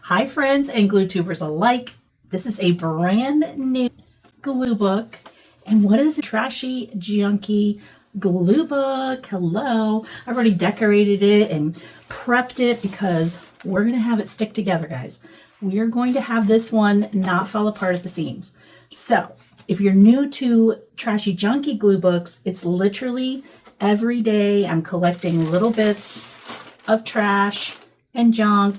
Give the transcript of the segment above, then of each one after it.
Hi friends and glue tubers alike. This is a brand new glue book. And what is a Trashy Junky Glue Book? Hello. I've already decorated it and prepped it because we're going to have it stick together, guys. We are going to have this one not fall apart at the seams. So if you're new to Trashy Junky Glue Books, it's literally every day I'm collecting little bits of trash and junk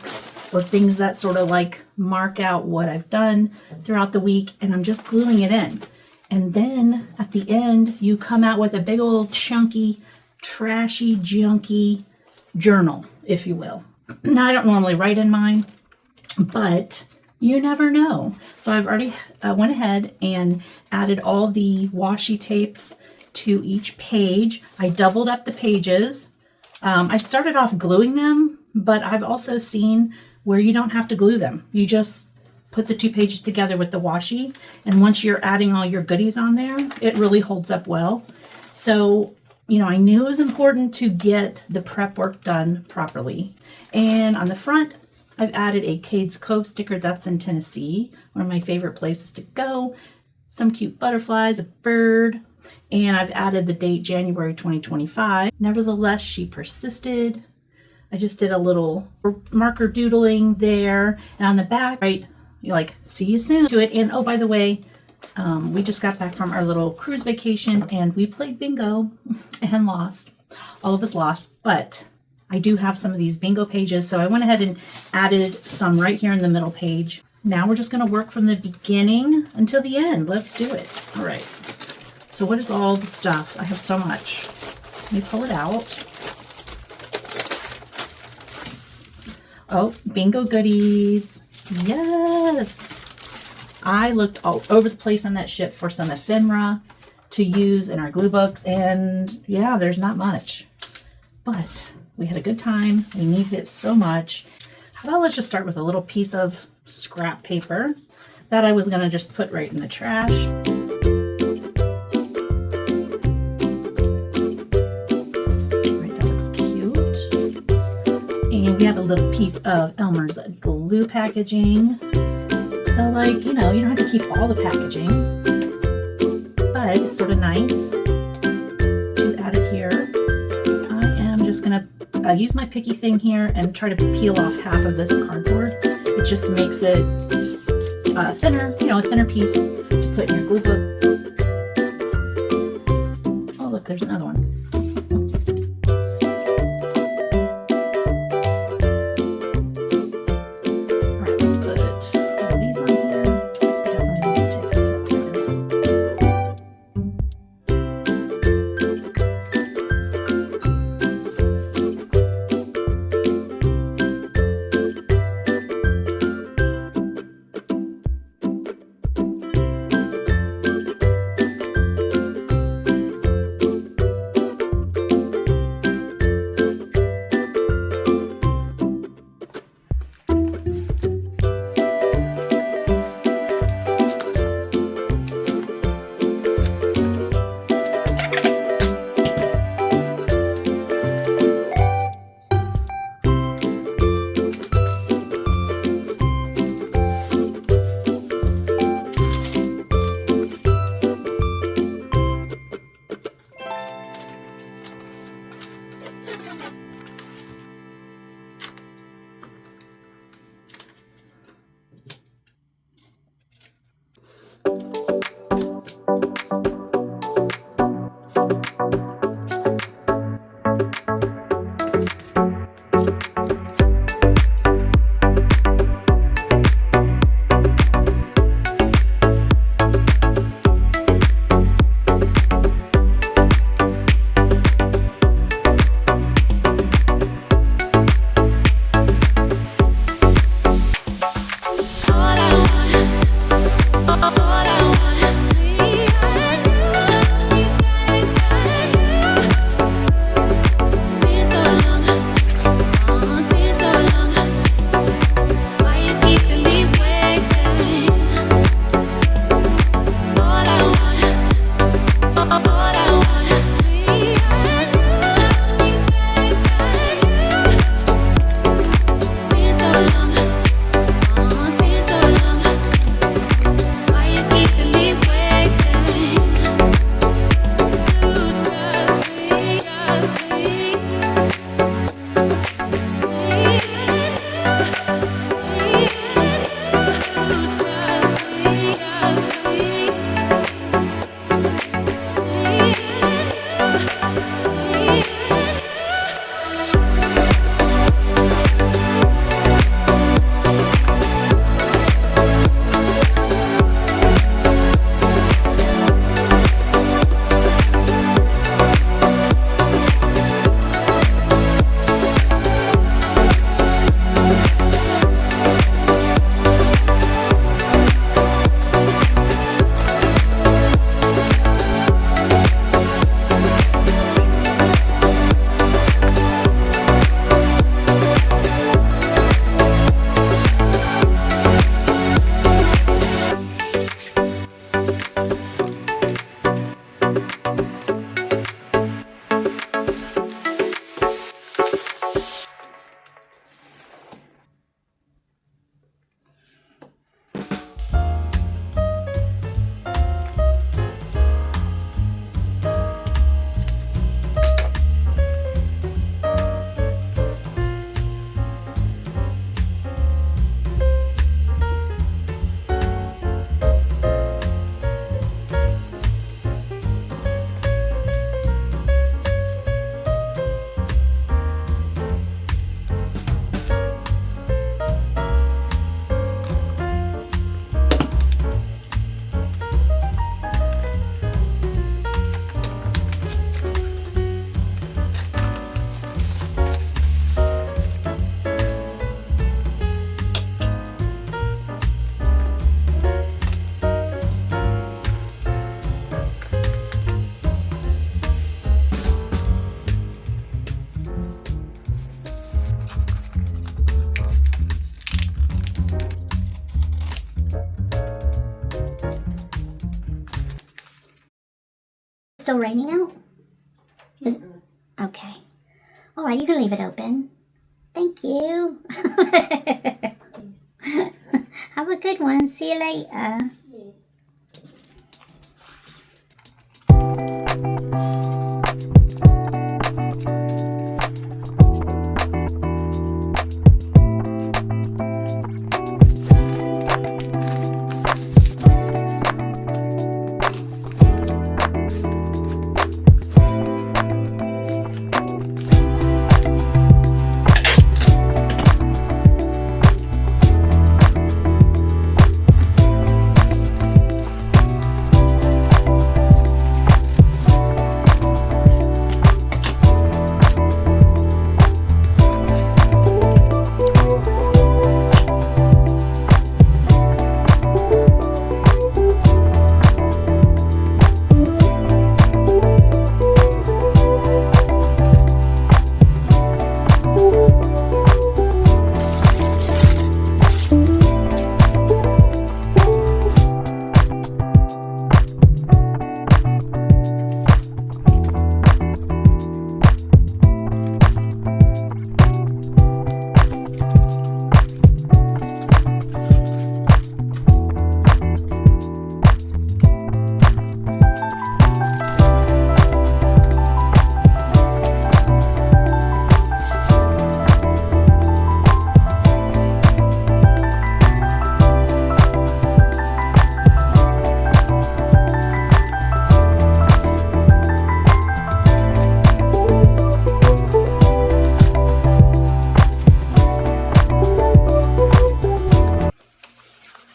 or things that sort of like mark out what I've done throughout the week, and I'm just gluing it in. And then at the end, you come out with a big old chunky, trashy, junky journal, if you will. Now, I don't normally write in mine, but you never know. So I've already went ahead and added all the washi tapes to each page. I doubled up the pages. I started off gluing them, but I've also seen where you don't have to glue them. You just put the two pages together with the washi, and once you're adding all your goodies on there, it really holds up well. So, I knew it was important to get the prep work done properly. And on the front, I've added a Cades Cove sticker. That's in Tennessee, one of my favorite places to go. Some cute butterflies, a bird, and I've added the date January 2025. Nevertheless, she persisted. I just did a little marker doodling there, and on the back, right, you like, see you soon to it. And oh, by the way, we just got back from our little cruise vacation and we played bingo and lost. All of us lost, but I do have some of these bingo pages, so I went ahead and added some right here in the middle page. Now we're just going to work from the beginning until the end. Let's do it. All right. So what is all the stuff? I have so much. Let me pull it out. Oh, bingo goodies. Yes. I looked all over the place on that ship for some ephemera to use in our glue books, and yeah, there's not much. But we had a good time. We needed it so much. How about let's just start with a little piece of scrap paper that I was going to just put right in the trash. And we have a little piece of Elmer's glue packaging. So like, you don't have to keep all the packaging, but it's sort of nice to add it here. I am just gonna use my picky thing here and try to peel off half of this cardboard. It just makes it thinner, a thinner piece to put in your glue book. Oh look, there's another one. still raining out? Is, okay. All right, you can leave it open. Thank you. Have a good one. See you later.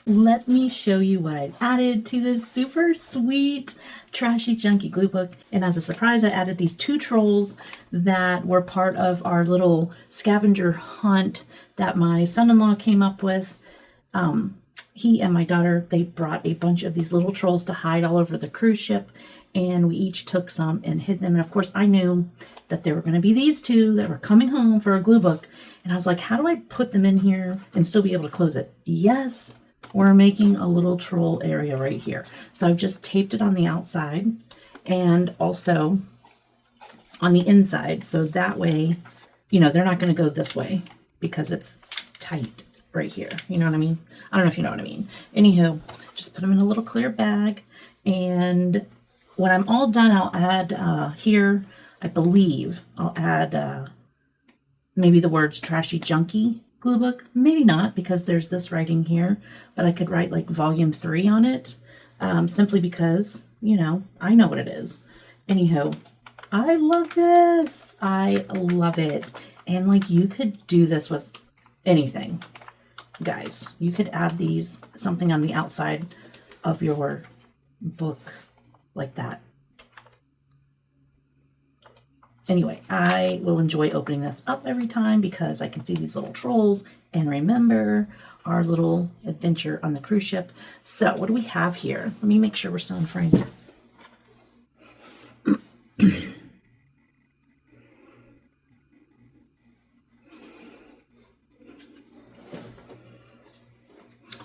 Let me show you what I've added to this super sweet Trashy Junky Glue Book. And as a surprise, I added these 2 trolls that were part of our little scavenger hunt that my son-in-law came up with. He and my daughter, they brought a bunch of these little trolls to hide all over the cruise ship, and we each took some and hid them. And of course, I knew that there were going to be these 2 that were coming home for a glue book. And I was like, how do I put them in here and still be able to close it? Yes, we're making a little troll area right here. So I've just taped it on the outside and also on the inside. So that way, you know, they're not going to go this way because it's tight right here. You know what I mean? I don't know if you know what I mean. Anywho, just put them in a little clear bag. And when I'm all done, I'll add here, I believe, I'll add maybe the words Trashy Junky Glue Book. Maybe not, because there's this writing here, but I could write like volume 3 on it, simply because, you know, I know what it is. Anywho, I love this. I love it. And like, you could do this with anything, guys. You could add these, something on the outside of your book like that. Anyway, I will enjoy opening this up every time because I can see these little trolls and remember our little adventure on the cruise ship. So what do we have here? Let me make sure we're still in frame.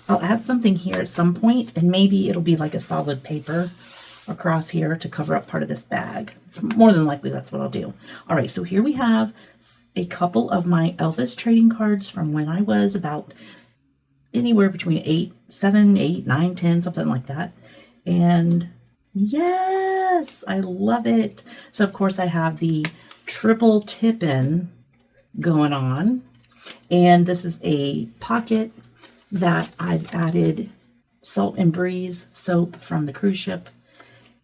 I'll add something here at some point, and maybe it'll be like a solid paper across here to cover up part of this bag. It's more than likely that's what I'll do. All right, so here we have a couple of my Elvis trading cards from when I was about anywhere between 7, 8, 9, 10, something like that. And yes, I love it. So of course I have the triple tip-in going on. And this is a pocket that I've added Salt and Breeze soap from the cruise ship.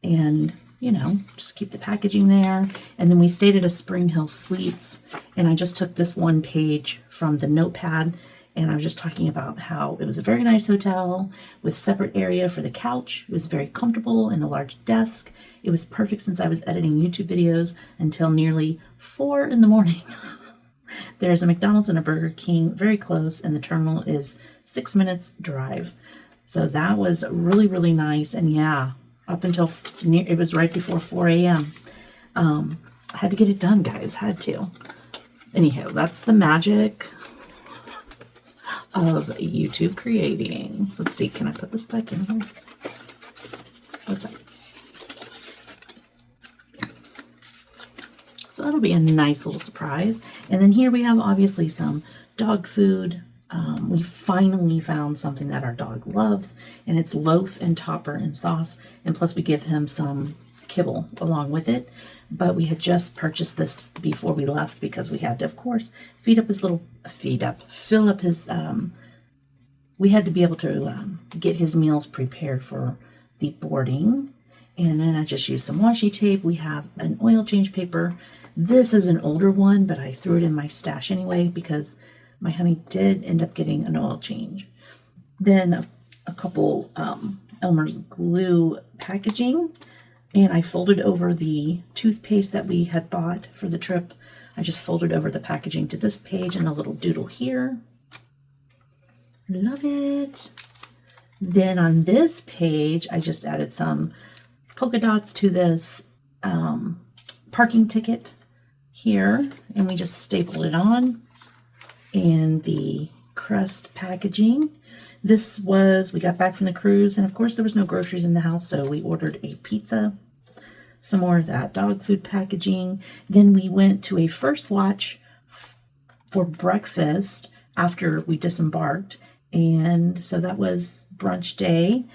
And, you know, just keep the packaging there. And then we stayed at a Spring Hill Suites, and I just took this one page from the notepad, and I was just talking about how it was a very nice hotel with separate area for the couch. It was very comfortable and a large desk. It was perfect since I was editing YouTube videos until nearly 4 in the morning. There's a McDonald's and a Burger King very close, and the terminal is 6 minutes drive. So that was really, really nice. And yeah, up until it was right before 4 a.m. I had to get it done, guys. Had to. Anyhow, that's the magic of YouTube creating. Let's see. Can I put this back in here? What's that? that'll be a nice little surprise. And then here we have obviously some dog food. We finally found something that our dog loves, and it's loaf and topper and sauce. And plus we give him some kibble along with it. But we had just purchased this before we left because we had to, of course, fill up his, we had to be able to get his meals prepared for the boarding. And then I just used some washi tape. We have an oil change paper. This is an older one, but I threw it in my stash anyway because my honey did end up getting an oil change. Then a couple Elmer's glue packaging, and I folded over the toothpaste that we had bought for the trip. I just folded over the packaging to this page and a little doodle here. Love it. Then on this page, I just added some polka dots to this parking ticket here, and we just stapled it on. And the crust packaging. This was, we got back from the cruise, and of course there was no groceries in the house, so we ordered a pizza, some more of that dog food packaging. Then we went to a first watch for breakfast after we disembarked, and so that was brunch day.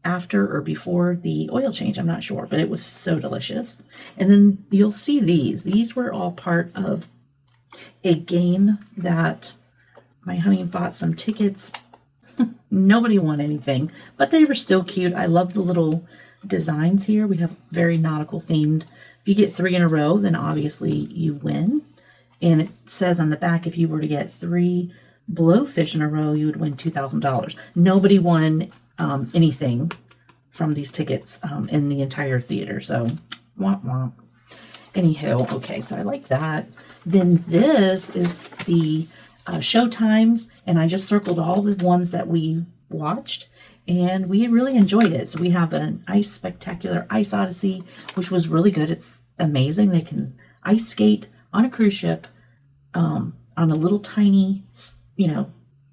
After or before the oil change, I'm not sure, but it was so delicious. And then you'll see these were all part of a game that my honey bought some tickets. Nobody won anything, but they were still cute. I love the little designs here. We have very nautical themed. If you get 3 in a row, then obviously you win. And it says on the back, if you were to get 3 blowfish in a row, you would win $2,000. Nobody won anything from these tickets in the entire theater, so womp womp. Anywho, okay, so I like that. Then this is the show times, and I just circled all the ones that we watched, and we really enjoyed it. So we have an Ice Spectacular Ice Odyssey, which was really good. It's amazing. They can ice skate on a cruise ship on a little tiny,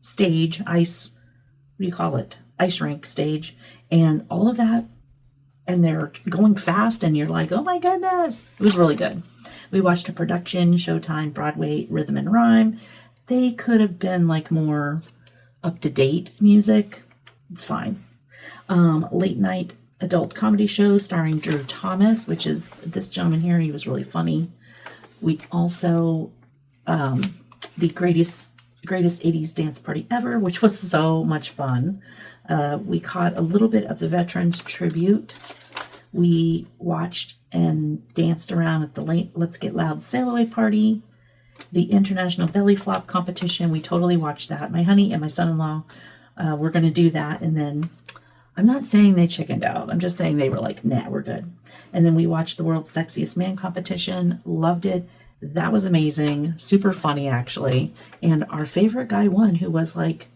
stage, ice, what do you call it? Ice rink stage, and all of that. And they're going fast, and you're like, oh my goodness. It was really good. We watched a production, Showtime, Broadway, Rhythm and Rhyme. They could have been like more up-to-date music. It's fine. Late night adult comedy show starring Drew Thomas, which is this gentleman here. He was really funny. We also, the greatest 80s dance party ever, which was so much fun. We caught a little bit of the Veterans Tribute. We watched and danced around at the Let's Get Loud Sail Away party. The International Belly Flop competition, we totally watched that. My honey and my son-in-law were going to do that, and then I'm not saying they chickened out. I'm just saying they were like, nah, we're good. And then we watched the World's Sexiest Man competition. Loved it. That was amazing. Super funny, actually. And our favorite guy won, who was like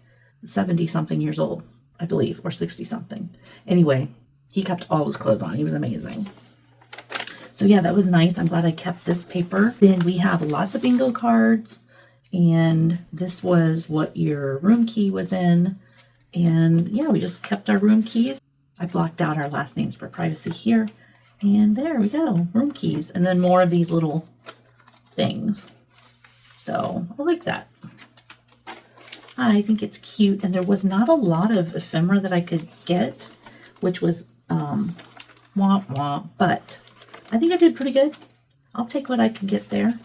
70-something years old, I believe, or 60-something. Anyway, he kept all his clothes on. He was amazing. So yeah, that was nice. I'm glad I kept this paper. Then we have lots of bingo cards. And this was what your room key was in. And yeah, we just kept our room keys. I blocked out our last names for privacy here. And there we go, room keys. And then more of these little things. So I like that. I think it's cute. And there was not a lot of ephemera that I could get, which was womp womp, but I think I did pretty good. I'll take what I can get there.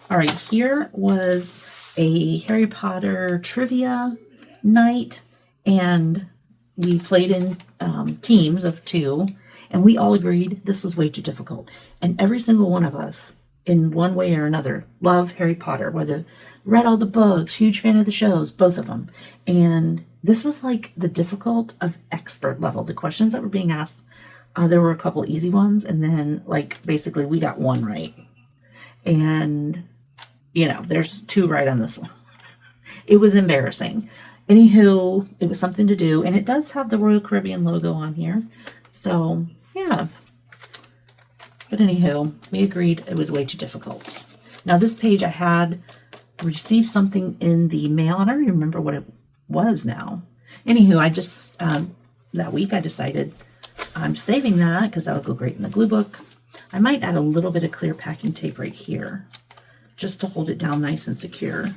All right, here was a Harry Potter trivia night, and we played in teams of 2, and we all agreed this was way too difficult. And every single one of us, in one way or another, love Harry Potter, whether read all the books, huge fan of the shows, both of them. And this was like the difficult of expert level. The questions that were being asked, there were a couple easy ones, and then like basically we got 1 right. And there's 2 right on this one. It was embarrassing. Anywho, it was something to do, and it does have the Royal Caribbean logo on here. So yeah. But anywho, we agreed it was way too difficult. Now this page, I had received something in the mail. I don't even remember what it was now. Anywho, I just, that week I decided I'm saving that because that'll go great in the glue book. I might add a little bit of clear packing tape right here just to hold it down nice and secure.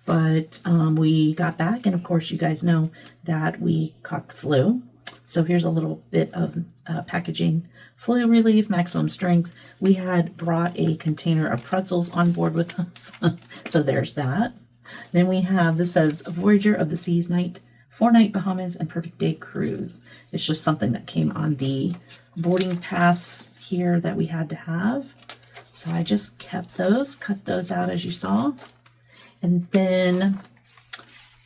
But we got back, and of course you guys know that we caught the flu. So here's a little bit of packaging. Flu relief, maximum strength. We had brought a container of pretzels on board with us. So there's that. Then we have, this says, Voyager of the Seas Night, 4-night Bahamas and Perfect Day Cruise. It's just something that came on the boarding pass here that we had to have. So I just kept those, cut those out as you saw. And then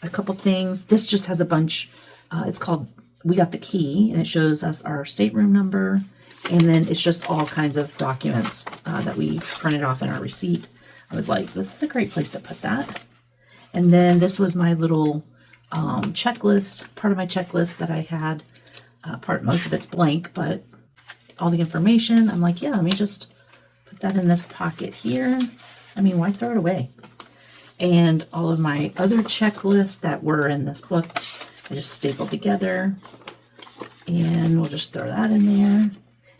a couple things. This just has a bunch. It's called We Got the Key, and it shows us our stateroom number. And then it's just all kinds of documents that we printed off in our receipt. I was like, this is a great place to put that. And then this was my little checklist, part of my checklist that I had. Most of it's blank, but all the information, I'm like, yeah, let me just put that in this pocket here. I mean, why throw it away? And all of my other checklists that were in this book, I just stapled together, and we'll just throw that in there.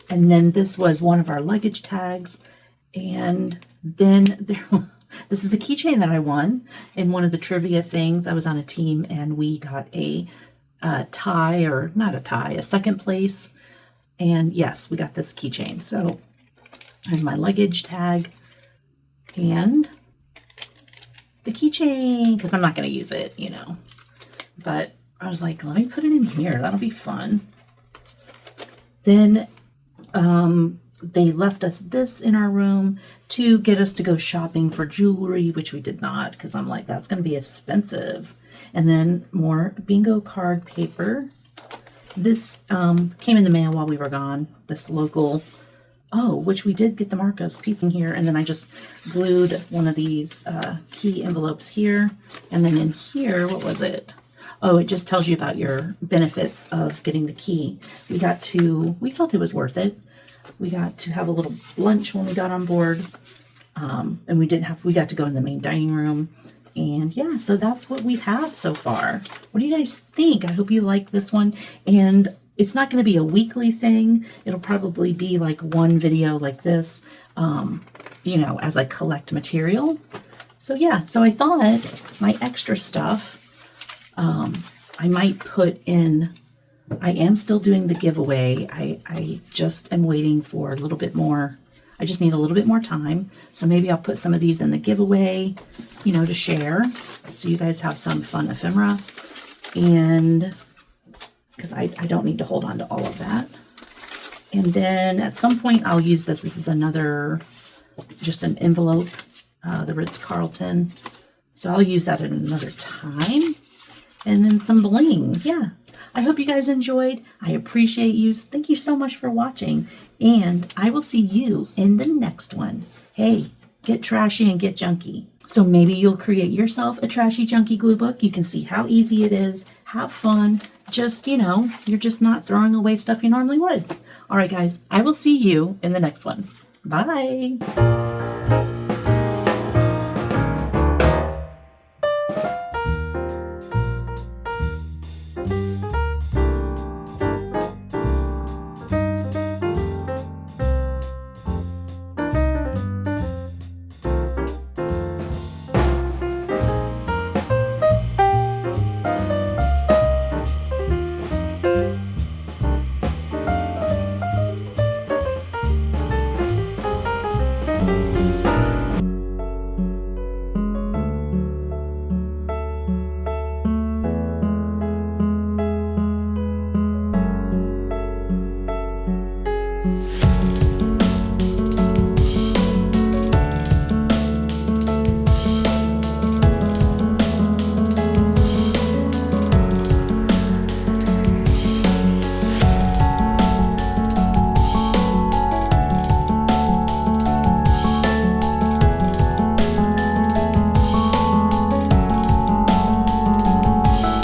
And then this was one of our luggage tags. And then this is a keychain that I won in one of the trivia things. I was on a team and we got a tie, or not a tie, a second place. And yes, we got this keychain. So there's my luggage tag and the keychain, because I'm not going to use it, you know. But I was like, let me put it in here. That'll be fun. Then they left us this in our room to get us to go shopping for jewelry, which we did not, because I'm like, that's going to be expensive. And then more bingo card paper. This came in the mail while we were gone. This local, which we did get the Marco's pizza in here. And then I just glued one of these key envelopes here. And then in here, what was it? Oh, it just tells you about your benefits of getting the key. We felt it was worth it. We got to have a little lunch when we got on board. And we got to go in the main dining room. And yeah, so that's what we have so far. What do you guys think? I hope you like this one. And it's not going to be a weekly thing. It'll probably be like one video like this, you know, as I collect material. So yeah, so I thought my extra stuff, I might put in. I am still doing the giveaway. I just am waiting for a little bit more. I just need a little bit more time. So maybe I'll put some of these in the giveaway, you know, to share. So you guys have some fun ephemera. And because I don't need to hold on to all of that. And then at some point I'll use this. This is another, just an envelope, the Ritz-Carlton. So I'll use that at another time. And then some bling. Yeah. I hope you guys enjoyed. I appreciate you. Thank you so much for watching. And I will see you in the next one. Hey, get trashy and get junky. So maybe you'll create yourself a Trashy Junky Glue Book. You can see how easy it is. Have fun. Just, you know, you're just not throwing away stuff you normally would. All right, guys, I will see you in the next one. Bye.